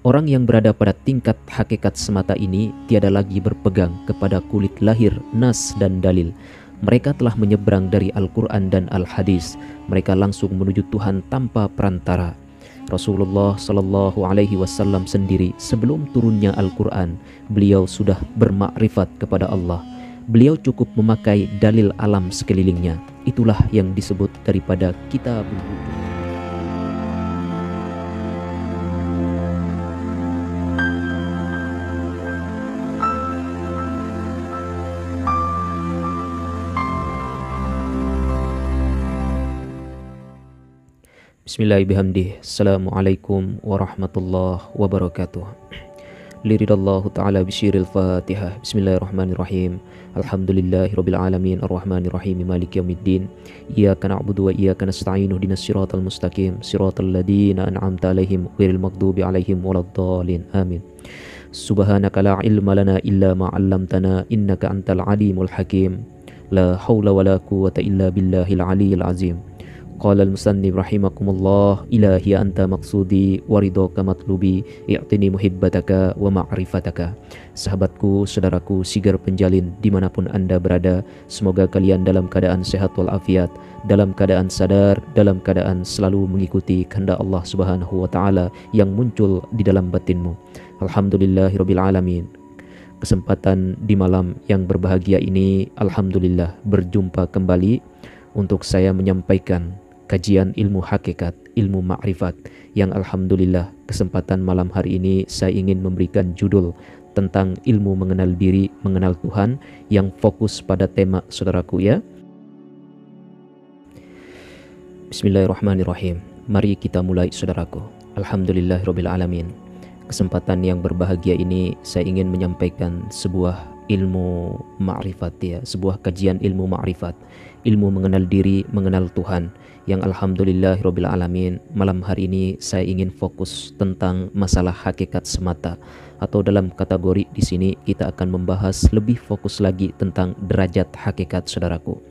Orang yang berada pada tingkat hakikat semata ini tiada lagi berpegang kepada kulit lahir, nas dan dalil. Mereka telah menyeberang dari Al-Quran dan Al-Hadis. Mereka langsung menuju Tuhan tanpa perantara. Rasulullah Shallallahu Alaihi Wasallam sendiri sebelum turunnya Al-Quran, beliau sudah bermakrifat kepada Allah. Beliau cukup memakai dalil alam sekelilingnya. Itulah yang disebut daripada kitabul wujud. Bismillahirrahmanirrahim. Assalamualaikum warahmatullahi wabarakatuh. Liridallahu ta'ala bisyiril fatihah. Bismillahirrahmanirrahim. Alhamdulillahirabbil alamin arrahmanirrahim maliki yaumiddin. Iyyaka na'budu wa iyyaka nasta'in ihdinas siratal mustaqim siratal ladzina an'amta 'alaihim ghairil maghdubi 'alaihim waladdallin. Amin. Subhanaka la ilma lana illa ma 'allamtana innaka antal alimul hakim. La haula wala quwwata illa billahil aliyyil azim. Qala al-musannif rahimakumullah, ilahi anta maqsudi waridaka matlubi i'tini muhibbataka wa ma'rifataka. Sahabatku, saudaraku, sigar penjalin dimanapun anda berada, semoga kalian dalam keadaan sehat walafiat, dalam keadaan sadar, dalam keadaan selalu mengikuti kehendak Allah Subhanahu wa ta'ala yang muncul di dalam batinmu. Alhamdulillahirabbil alamin. Kesempatan di malam yang berbahagia ini, alhamdulillah berjumpa kembali untuk saya menyampaikan kajian ilmu hakikat, ilmu ma'rifat yang alhamdulillah kesempatan malam hari ini saya ingin memberikan judul tentang ilmu mengenal diri, mengenal Tuhan yang fokus pada tema saudaraku ya. Bismillahirrahmanirrahim. Mari kita mulai saudaraku. Alhamdulillahirabbil alamin. Kesempatan yang berbahagia ini saya ingin menyampaikan sebuah ilmu ma'rifat ya, sebuah kajian ilmu ma'rifat, ilmu mengenal diri, mengenal Tuhan yang alhamdulillahirabbil alamin. Malam hari ini saya ingin fokus tentang masalah hakikat semata, atau dalam kategori di sini kita akan membahas lebih fokus lagi tentang derajat hakikat saudaraku.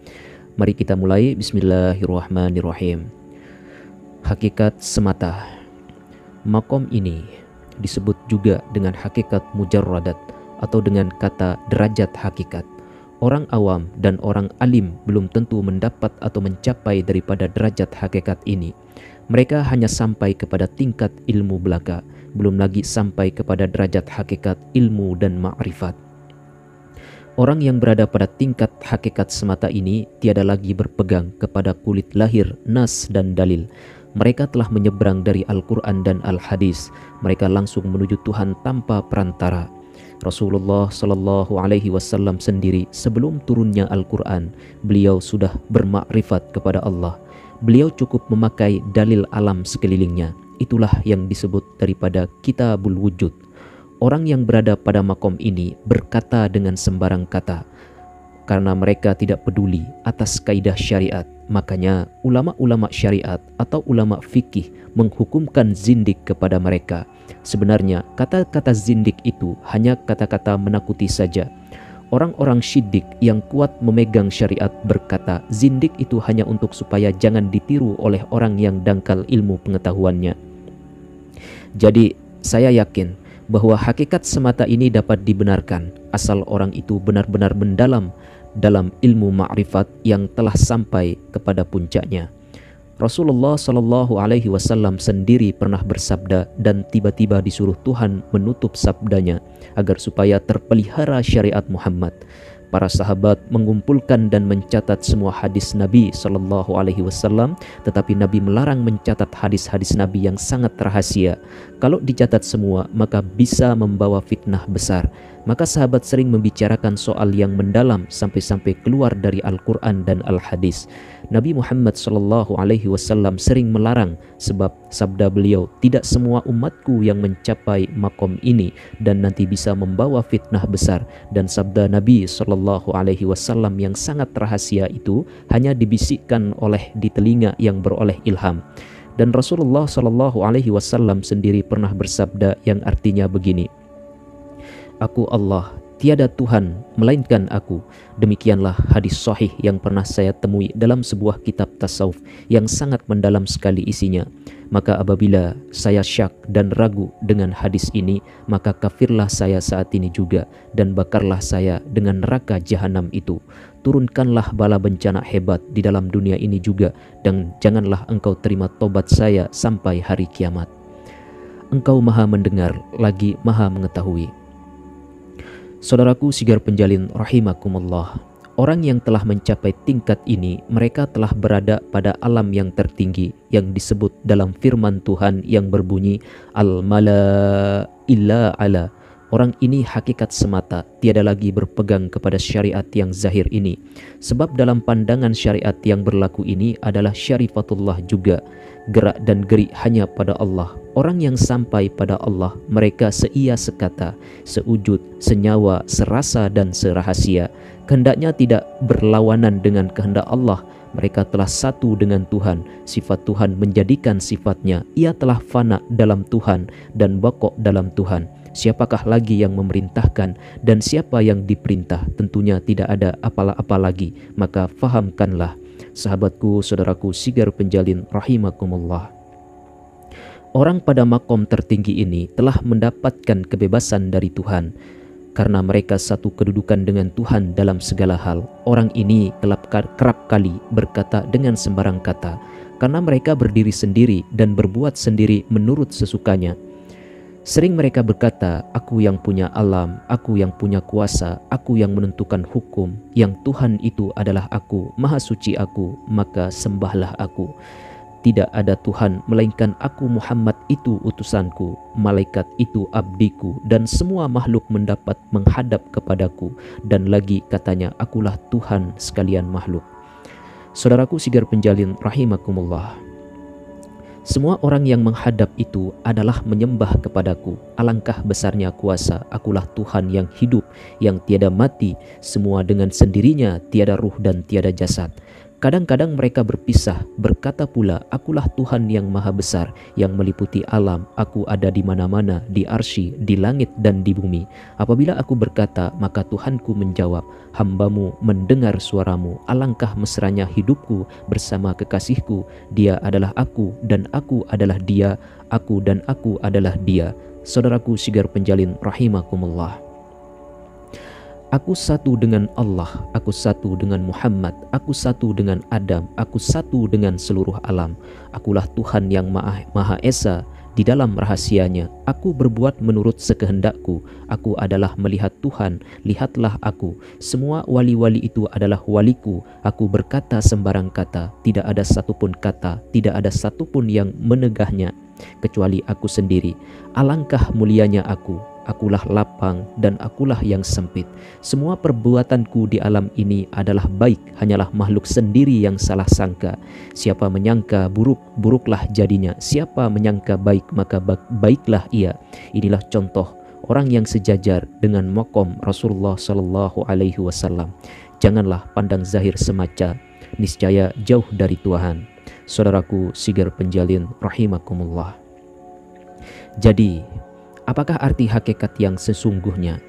Mari kita mulai. Bismillahirrahmanirrahim. Hakikat semata. Makom ini disebut juga dengan hakikat mujarradat atau dengan kata derajat hakikat. Orang awam dan orang alim belum tentu mendapat atau mencapai daripada derajat hakikat ini. Mereka hanya sampai kepada tingkat ilmu belaka, belum lagi sampai kepada derajat hakikat ilmu dan ma'rifat. Orang yang berada pada tingkat hakikat semata ini tiada lagi berpegang kepada kulit lahir, nas dan dalil. Mereka telah menyeberang dari Al-Quran dan Al-Hadis. Mereka langsung menuju Tuhan tanpa perantara. Rasulullah Shallallahu Alaihi Wasallam sendiri sebelum turunnya Al-Quran, beliau sudah bermakrifat kepada Allah. Beliau cukup memakai dalil alam sekelilingnya. Itulah yang disebut daripada kitabul wujud. Orang yang berada pada makom ini berkata dengan sembarang kata, karena mereka tidak peduli atas kaidah syariat. Makanya ulama-ulama syariat atau ulama fikih menghukumkan zindik kepada mereka. Sebenarnya kata-kata zindik itu hanya kata-kata menakuti saja. Orang-orang syidik yang kuat memegang syariat berkata zindik itu hanya untuk supaya jangan ditiru oleh orang yang dangkal ilmu pengetahuannya. Jadi saya yakin bahwa hakikat semata ini dapat dibenarkan asal orang itu benar-benar mendalam dalam ilmu ma'rifat yang telah sampai kepada puncaknya. Rasulullah Shallallahu Alaihi Wasallam sendiri pernah bersabda dan tiba-tiba disuruh Tuhan menutup sabdanya agar supaya terpelihara syariat Muhammad. Para sahabat mengumpulkan dan mencatat semua hadis Nabi Shallallahu Alaihi Wasallam, tetapi Nabi melarang mencatat hadis-hadis Nabi yang sangat rahasia. Kalau dicatat semua maka bisa membawa fitnah besar. Maka sahabat sering membicarakan soal yang mendalam sampai-sampai keluar dari Al-Quran dan Al-Hadis. Nabi Muhammad Shallallahu Alaihi Wasallam sering melarang sebab sabda beliau, tidak semua umatku yang mencapai makom ini dan nanti bisa membawa fitnah besar. Dan sabda Nabi Shallallahu Alaihi Wasallam yang sangat rahasia itu hanya dibisikkan oleh di telinga yang beroleh ilham. Dan Rasulullah Shallallahu Alaihi Wasallam sendiri pernah bersabda yang artinya begini, Aku Allah, tiada Tuhan melainkan aku. Demikianlah hadis sahih yang pernah saya temui dalam sebuah kitab tasawuf yang sangat mendalam sekali isinya. Maka apabila saya syak dan ragu dengan hadis ini, maka kafirlah saya saat ini juga, dan bakarlah saya dengan neraka jahanam itu. Turunkanlah bala bencana hebat di dalam dunia ini juga, dan janganlah engkau terima tobat saya sampai hari kiamat. Engkau maha mendengar lagi maha mengetahui. Saudaraku sigar penjalin rahimakumullah, orang yang telah mencapai tingkat ini, mereka telah berada pada alam yang tertinggi yang disebut dalam firman Tuhan yang berbunyi al-mala illa ala. Orang ini hakikat semata, tiada lagi berpegang kepada syariat yang zahir ini. Sebab dalam pandangan syariat yang berlaku ini adalah syarifatullah juga. Gerak dan gerik hanya pada Allah. Orang yang sampai pada Allah, mereka seia sekata, seujud, senyawa, serasa dan serahasia. Kehendaknya tidak berlawanan dengan kehendak Allah. Mereka telah satu dengan Tuhan. Sifat Tuhan menjadikan sifatnya. Ia telah fana dalam Tuhan dan bakok dalam Tuhan. Siapakah lagi yang memerintahkan dan siapa yang diperintah? Tentunya tidak ada apa-apa lagi. Maka fahamkanlah, sahabatku, saudaraku sigar penjalin rahimakumullah. Orang pada makom tertinggi ini telah mendapatkan kebebasan dari Tuhan karena mereka satu kedudukan dengan Tuhan dalam segala hal. Orang ini kerap kali berkata dengan sembarang kata karena mereka berdiri sendiri dan berbuat sendiri menurut sesukanya. Sering mereka berkata, aku yang punya alam, aku yang punya kuasa, aku yang menentukan hukum, yang Tuhan itu adalah aku, maha suci aku, maka sembahlah aku. Tidak ada Tuhan melainkan aku Muhammad itu utusanku, malaikat itu abdiku, dan semua makhluk mendapat menghadap kepadaku. Dan lagi katanya, akulah Tuhan sekalian makhluk. Saudaraku sigar penjalin rahimakumullah, semua orang yang menghadap itu adalah menyembah kepadaku. Alangkah besarnya kuasa, akulah Tuhan yang hidup, yang tiada mati, semua dengan sendirinya, tiada ruh dan tiada jasad. Kadang-kadang mereka berpisah, berkata pula, akulah Tuhan yang maha besar, yang meliputi alam, aku ada di mana-mana, di arsy, di langit dan di bumi. Apabila aku berkata, maka Tuhanku menjawab, hambamu mendengar suaramu, alangkah mesranya hidupku bersama kekasihku, dia adalah aku dan aku adalah dia, aku dan aku adalah dia. Saudaraku sigar penjalin rahimakumullah, aku satu dengan Allah, aku satu dengan Muhammad, aku satu dengan Adam, aku satu dengan seluruh alam. Akulah Tuhan yang Maha Esa di dalam rahasianya. Aku berbuat menurut sekehendakku. Aku adalah melihat Tuhan, lihatlah aku. Semua wali-wali itu adalah waliku. Aku berkata sembarang kata, tidak ada satupun kata, tidak ada satupun yang menegahnya, kecuali aku sendiri. Alangkah mulianya aku. Akulah lapang dan akulah yang sempit. Semua perbuatanku di alam ini adalah baik, hanyalah makhluk sendiri yang salah sangka. Siapa menyangka buruk, buruklah jadinya. Siapa menyangka baik, maka baiklah ia. Inilah contoh orang yang sejajar dengan makom Rasulullah sallallahu alaihi wasallam. Janganlah pandang zahir semata, niscaya jauh dari Tuhan. Saudaraku sigar penjalin rahimakumullah. Jadi, apakah arti hakikat yang sesungguhnya?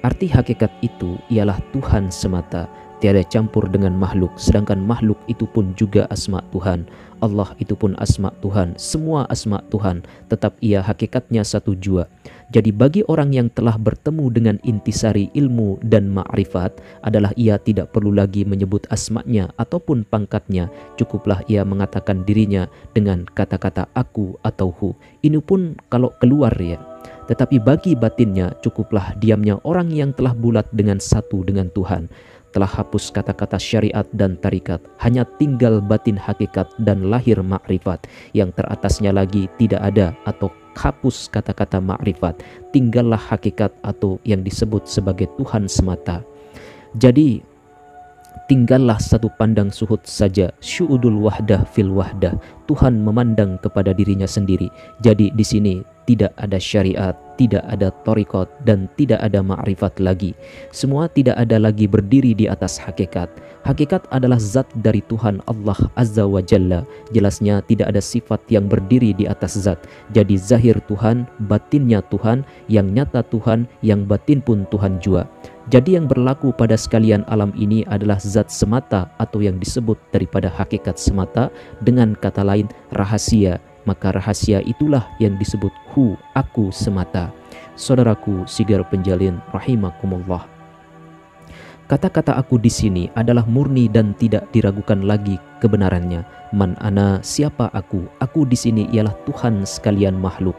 Arti hakikat itu ialah Tuhan semata, tiada campur dengan makhluk, sedangkan makhluk itu pun juga asma Tuhan. Allah itu pun asma Tuhan, semua asma Tuhan, tetap ia hakikatnya satu jua. Jadi bagi orang yang telah bertemu dengan intisari ilmu dan ma'rifat, adalah ia tidak perlu lagi menyebut asma'nya ataupun pangkatnya, cukuplah ia mengatakan dirinya dengan kata-kata aku atau hu. Ini pun kalau keluar ya. Tetapi bagi batinnya cukuplah diamnya orang yang telah bulat dengan satu dengan Tuhan. Telah hapus kata-kata syariat dan tarikat, hanya tinggal batin hakikat dan lahir makrifat. Yang teratasnya lagi tidak ada atau hapus kata-kata makrifat, tinggallah hakikat atau yang disebut sebagai Tuhan semata. Jadi tinggallah satu pandang suhud saja, syu'udul wahdah fil wahdah. Tuhan memandang kepada dirinya sendiri. Jadi di sini tidak ada syariat, tidak ada thariqat, dan tidak ada ma'rifat lagi. Semua tidak ada lagi berdiri di atas hakikat. Hakikat adalah zat dari Tuhan Allah Azza wa Jalla. Jelasnya tidak ada sifat yang berdiri di atas zat. Jadi zahir Tuhan, batinnya Tuhan, yang nyata Tuhan, yang batin pun Tuhan jua. Jadi yang berlaku pada sekalian alam ini adalah zat semata atau yang disebut daripada hakikat semata, dengan kata lain rahasia. maka rahasia itulah yang disebut hu, aku semata. Saudaraku Sigar Penjalin rahimakumullah. Kata-kata aku di sini adalah murni dan tidak diragukan lagi kebenarannya. Man ana, siapa aku? Aku di sini ialah Tuhan sekalian makhluk.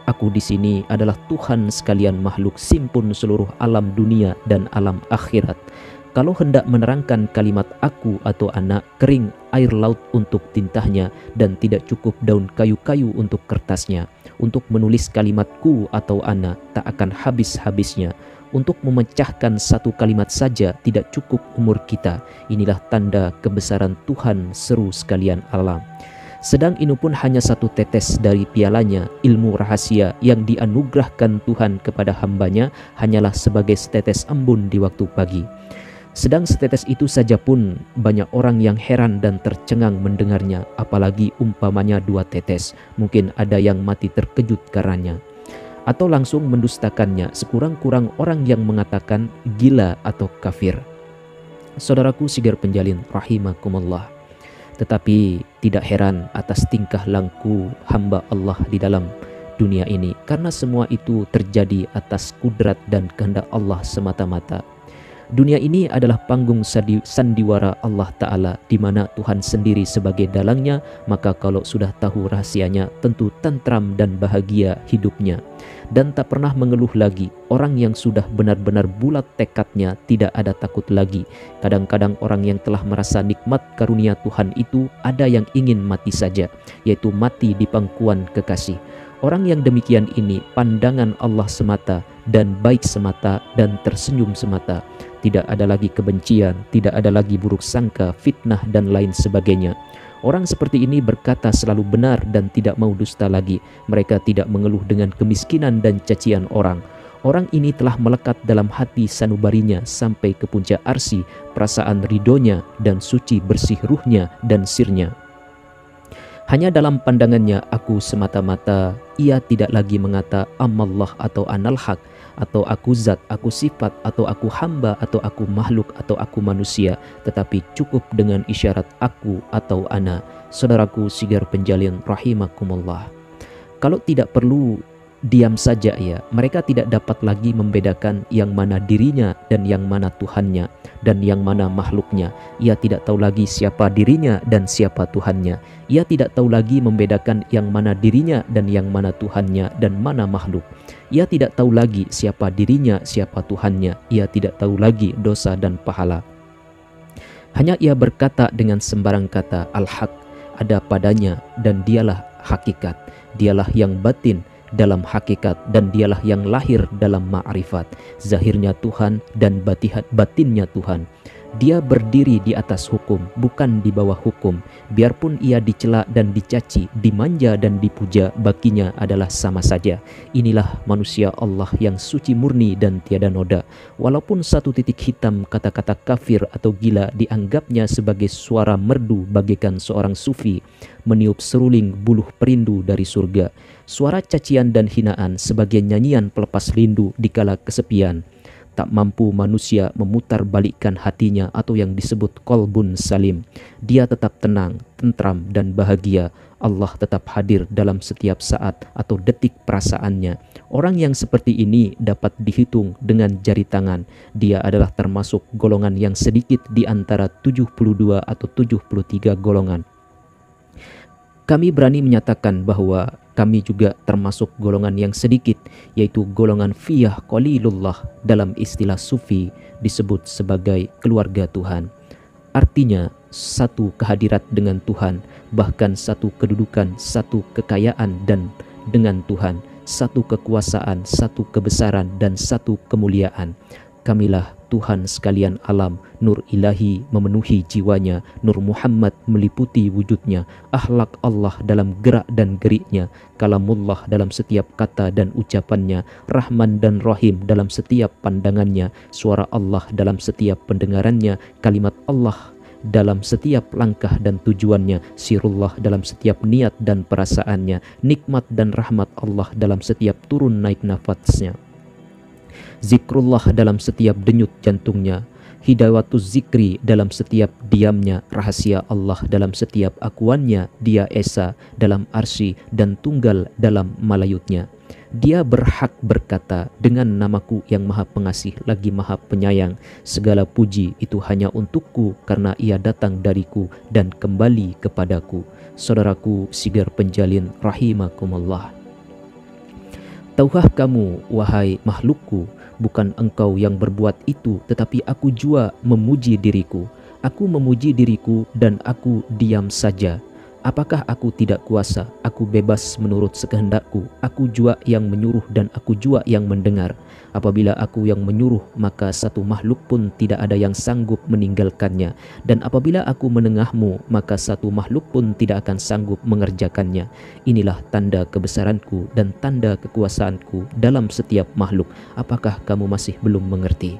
Aku di sini adalah Tuhan sekalian makhluk, simpun seluruh alam dunia dan alam akhirat. Kalau hendak menerangkan kalimat aku atau ana, kering air laut untuk tintahnya dan tidak cukup daun kayu-kayu untuk kertasnya. Untuk menulis kalimatku atau ana tak akan habis-habisnya. Untuk memecahkan satu kalimat saja tidak cukup umur kita. Inilah tanda kebesaran Tuhan seru sekalian alam. Sedang ini pun hanya satu tetes dari pialanya, ilmu rahasia yang dianugerahkan Tuhan kepada hambanya hanyalah sebagai setetes embun di waktu pagi. Sedang setetes itu saja pun banyak orang yang heran dan tercengang mendengarnya, apalagi umpamanya 2 tetes. Mungkin ada yang mati terkejut karenanya, atau langsung mendustakannya, sekurang-kurang orang yang mengatakan gila atau kafir. Saudaraku Sigar Penjalin rahimakumullah. Tetapi tidak heran atas tingkah laku hamba Allah di dalam dunia ini, karena semua itu terjadi atas kudrat dan kehendak Allah semata-mata. Dunia ini adalah panggung sandiwara Allah Ta'ala, di mana Tuhan sendiri sebagai dalangnya, maka kalau sudah tahu rahasianya, tentu tentram dan bahagia hidupnya. Dan tak pernah mengeluh lagi. Orang yang sudah benar-benar bulat tekadnya tidak ada takut lagi. Kadang-kadang orang yang telah merasa nikmat karunia Tuhan itu ada yang ingin mati saja, yaitu mati di pangkuan kekasih. Orang yang demikian ini pandangan Allah semata dan baik semata dan tersenyum semata. Tidak ada lagi kebencian, tidak ada lagi buruk sangka, fitnah dan lain sebagainya. Orang seperti ini berkata selalu benar dan tidak mau dusta lagi. Mereka tidak mengeluh dengan kemiskinan dan cacian orang. Orang ini telah melekat dalam hati sanubarinya sampai ke puncak arsy, perasaan ridhonya dan suci bersih ruhnya dan sirnya. Hanya dalam pandangannya aku semata-mata, ia tidak lagi mengata amallah atau anal haq, atau aku zat, aku sifat, atau aku hamba, atau aku makhluk, atau aku manusia, tetapi cukup dengan isyarat aku atau ana. Saudaraku Sigar Penjalin rahimakumullah. Kalau tidak perlu diam saja ya, mereka tidak dapat lagi membedakan yang mana dirinya dan yang mana Tuhannya dan yang mana makhluknya. Ia tidak tahu lagi siapa dirinya dan siapa Tuhannya. Ia tidak tahu lagi membedakan yang mana dirinya dan yang mana Tuhannya dan mana makhluk. Ia tidak tahu lagi siapa dirinya, siapa Tuhannya. Ia tidak tahu lagi dosa dan pahala. Hanya ia berkata dengan sembarang kata, Al-Haq ada padanya dan dialah hakikat. Dialah yang batin dalam hakikat dan dialah yang lahir dalam ma'rifat. Zahirnya Tuhan dan batinnya Tuhan. Dia berdiri di atas hukum, bukan di bawah hukum. Biarpun ia dicela dan dicaci, dimanja dan dipuja, baginya adalah sama saja. Inilah manusia Allah yang suci murni dan tiada noda. Walaupun satu titik hitam kata-kata kafir atau gila dianggapnya sebagai suara merdu bagaikan seorang sufi meniup seruling buluh perindu dari surga. Suara cacian dan hinaan sebagai nyanyian pelepas rindu di kala kesepian. Tak mampu manusia memutar balikkan hatinya atau yang disebut qalbun salim. Dia tetap tenang, tentram dan bahagia. Allah tetap hadir dalam setiap saat atau detik perasaannya. Orang yang seperti ini dapat dihitung dengan jari tangan. Dia adalah termasuk golongan yang sedikit di antara 72 atau 73 golongan. Kami berani menyatakan bahwa kami juga termasuk golongan yang sedikit, yaitu golongan fiyah qalilullah, dalam istilah sufi disebut sebagai keluarga Tuhan. Artinya satu kehadirat dengan Tuhan, bahkan satu kedudukan, satu kekayaan dan dengan Tuhan, satu kekuasaan, satu kebesaran dan satu kemuliaan. Kamilah Tuhan sekalian alam, nur ilahi memenuhi jiwanya, nur Muhammad meliputi wujudnya, akhlak Allah dalam gerak dan geriknya, kalamullah dalam setiap kata dan ucapannya, Rahman dan Rahim dalam setiap pandangannya, suara Allah dalam setiap pendengarannya, kalimat Allah dalam setiap langkah dan tujuannya, sirullah dalam setiap niat dan perasaannya, nikmat dan rahmat Allah dalam setiap turun naik nafasnya, zikrullah dalam setiap denyut jantungnya, hidayatuz zikri dalam setiap diamnya, rahasia Allah dalam setiap akuannya, Dia Esa dalam arsy dan tunggal dalam malayutnya. Dia berhak berkata, dengan namaku yang maha pengasih lagi maha penyayang, segala puji itu hanya untukku karena ia datang dariku dan kembali kepadaku. Saudaraku Sigar Penjalin rahimakumullah. Tahukah kamu, wahai makhlukku, bukan engkau yang berbuat itu, tetapi aku jua memuji diriku. Aku memuji diriku dan aku diam saja. Apakah aku tidak kuasa? Aku bebas menurut sekehendakku. Aku jua yang menyuruh dan aku jua yang mendengar. Apabila aku yang menyuruh, maka satu makhluk pun tidak ada yang sanggup meninggalkannya. Dan apabila aku menengahmu, maka satu makhluk pun tidak akan sanggup mengerjakannya. Inilah tanda kebesaranku dan tanda kekuasaanku dalam setiap makhluk. Apakah kamu masih belum mengerti?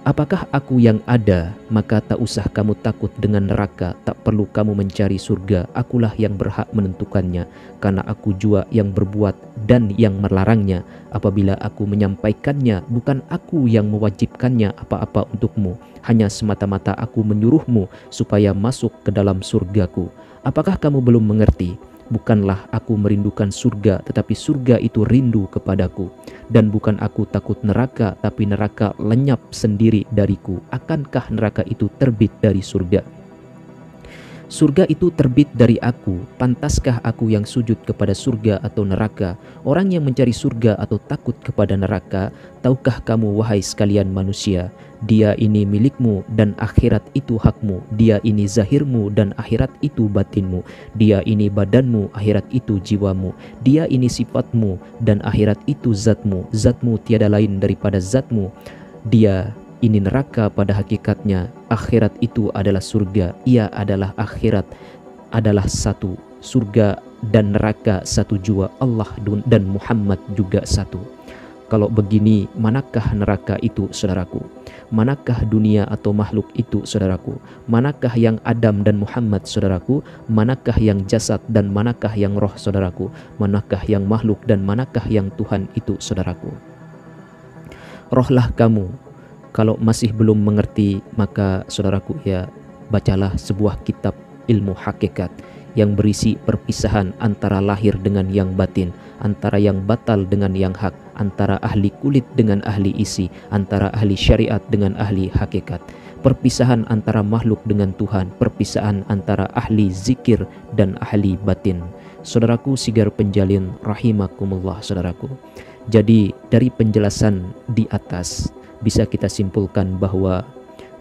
Apakah aku yang ada, maka tak usah kamu takut dengan neraka, tak perlu kamu mencari surga, akulah yang berhak menentukannya, karena aku jua yang berbuat dan yang melarangnya. Apabila aku menyampaikannya, bukan aku yang mewajibkannya apa-apa untukmu, hanya semata-mata aku menyuruhmu supaya masuk ke dalam surgaku. Apakah kamu belum mengerti? Bukanlah aku merindukan surga, tetapi surga itu rindu kepadaku. Dan bukan aku takut neraka, tapi neraka lenyap sendiri dariku. Akankah neraka itu terbit dari surga? Surga itu terbit dari aku. Pantaskah aku yang sujud kepada surga atau neraka? Orang yang mencari surga atau takut kepada neraka, tahukah kamu wahai sekalian manusia, dia ini milikmu dan akhirat itu hakmu. Dia ini zahirmu dan akhirat itu batinmu. Dia ini badanmu, akhirat itu jiwamu. Dia ini sifatmu dan akhirat itu zatmu. Zatmu tiada lain daripada zatmu. Dia ini neraka pada hakikatnya, akhirat itu adalah surga. Ia adalah akhirat, adalah satu. Surga dan neraka satu jua, Allah dan Muhammad juga satu. Kalau begini, manakah neraka itu, saudaraku? Manakah dunia atau makhluk itu, saudaraku? Manakah yang Adam dan Muhammad, saudaraku? Manakah yang jasad dan manakah yang roh, saudaraku? Manakah yang makhluk dan manakah yang Tuhan itu, saudaraku? Rohlah kamu. Kalau masih belum mengerti, maka saudaraku ya, bacalah sebuah kitab ilmu hakikat yang berisi perpisahan antara lahir dengan yang batin, antara yang batal dengan yang hak, antara ahli kulit dengan ahli isi, antara ahli syariat dengan ahli hakikat. Perpisahan antara makhluk dengan Tuhan, perpisahan antara ahli zikir dan ahli batin. Saudaraku Sigar Penjalin rahimakumullah, saudaraku. Jadi dari penjelasan di atas bisa kita simpulkan bahwa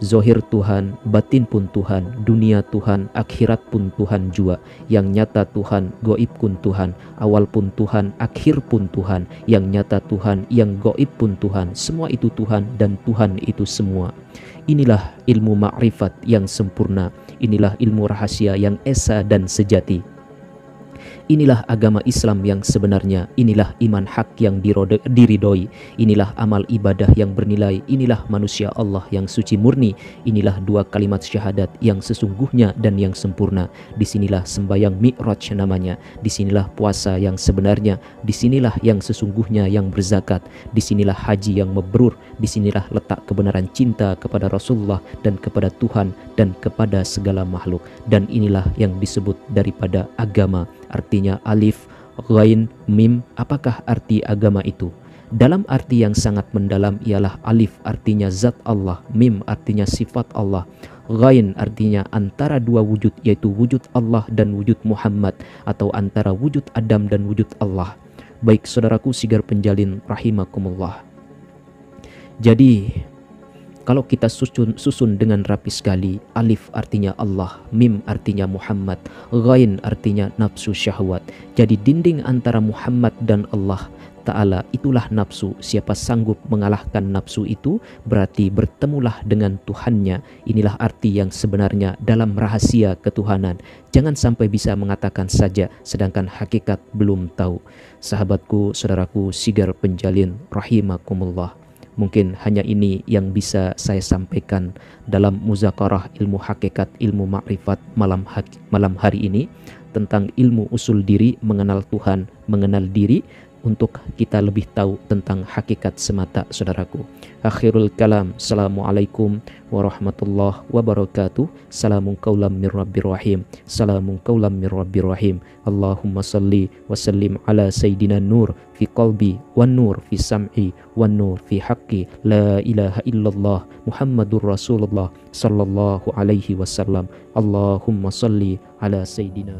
zahir Tuhan, batin pun Tuhan, dunia Tuhan, akhirat pun Tuhan jua. Yang nyata Tuhan, gaib pun Tuhan, awal pun Tuhan, akhir pun Tuhan. Yang nyata Tuhan, yang gaib pun Tuhan. Semua itu Tuhan dan Tuhan itu semua. Inilah ilmu ma'rifat yang sempurna. Inilah ilmu rahasia yang esa dan sejati. Inilah agama Islam yang sebenarnya. Inilah iman hak yang diridhoi. Inilah amal ibadah yang bernilai. Inilah manusia Allah yang suci murni. Inilah dua kalimat syahadat yang sesungguhnya dan yang sempurna. Disinilah sembahyang Mi'raj namanya. Disinilah puasa yang sebenarnya. Disinilah yang sesungguhnya yang berzakat. Disinilah haji yang mabrur. Disinilah letak kebenaran cinta kepada Rasulullah dan kepada Tuhan dan kepada segala makhluk. Dan inilah yang disebut daripada agama. Artinya alif, ghain, mim. Apakah arti agama itu? Dalam arti yang sangat mendalam ialah alif artinya zat Allah, mim artinya sifat Allah, ghain artinya antara dua wujud, yaitu wujud Allah dan wujud Muhammad, atau antara wujud Adam dan wujud Allah. Baik saudaraku Sigar Penjalin rahimakumullah. Jadi kalau kita susun dengan rapi sekali, alif artinya Allah, mim artinya Muhammad, ghain artinya nafsu syahwat. Jadi dinding antara Muhammad dan Allah Ta'ala itulah nafsu. Siapa sanggup mengalahkan nafsu itu, berarti bertemulah dengan Tuhannya. Inilah arti yang sebenarnya dalam rahasia ketuhanan. Jangan sampai bisa mengatakan saja sedangkan hakikat belum tahu. Sahabatku, saudaraku Sigar Penjalin rahimakumullah. Mungkin hanya ini yang bisa saya sampaikan dalam muzakarah ilmu hakikat, ilmu ma'rifat malam hari ini tentang ilmu usul diri, mengenal Tuhan, mengenal diri, untuk kita lebih tahu tentang hakikat semata, saudaraku. Akhirul kalam, assalamualaikum warahmatullahi wabarakatuh. Salamun qaulam mir rabbir rahim. Salamun qaulam mir rabbir rahim. Allahumma salli wa sallim ala sayyidina nur fi qalbi wan nur fi sam'i wan nur fi haqqi la ilaha illallah Muhammadur Rasulullah sallallahu alaihi wasallam. Allahumma salli ala sayyidina